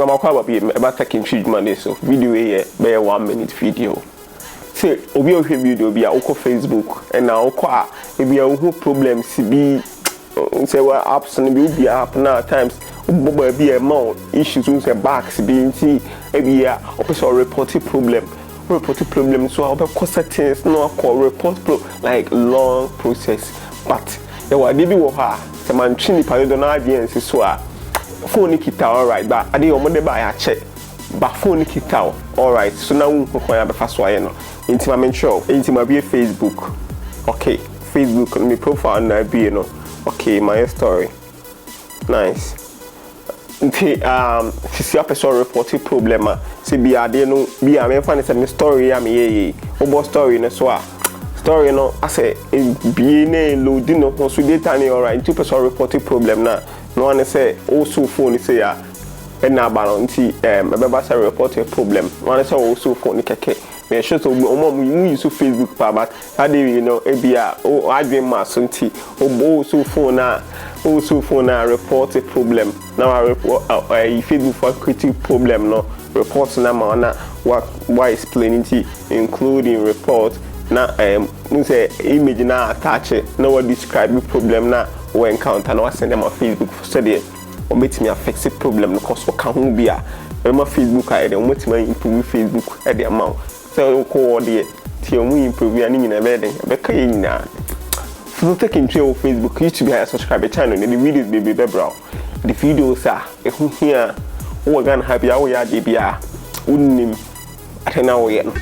I'm about taking treatment so video here be 1 minute video. Say obi o video be a Facebook and now kwa e be a problems be say what apps and be app now times be a more issues on say backs being see e be a option reporting problem so I'll be settings no call report like long process but there were be ha the man chini pa do na audience so a phone kita alright but I dey omo dey buy a check but phone kita alright so now we can be fast way no into my mention into my be Facebook okay Facebook on my profile na be no okay my story nice see a person reporting problem see be a dey no be a me find say story am ye obo story no so story no I say be na loading no so data ni alright two person reporting problem na no one say also phone say ya and na balance beba say report a problem one say also phone keke me show so omo use Facebook pa but that day you know e bia o adwen ma so nti also phone na report a problem now I report Facebook for critical problem no report na ma na why explaining it including report na say image na attach na what describe the problem na we encounter na send them on Facebook so there o metimi affect the problem because o kan ho bia my Facebook I dey o metimi improve Facebook e dey amount so ko there ti o mu improve ani nyina be den be kai nyina so take in your Facebook YouTube ya subscribe channel the videos be brow the videos are e hu here o gan happy ya o ya dey bia unnim atena wo ye no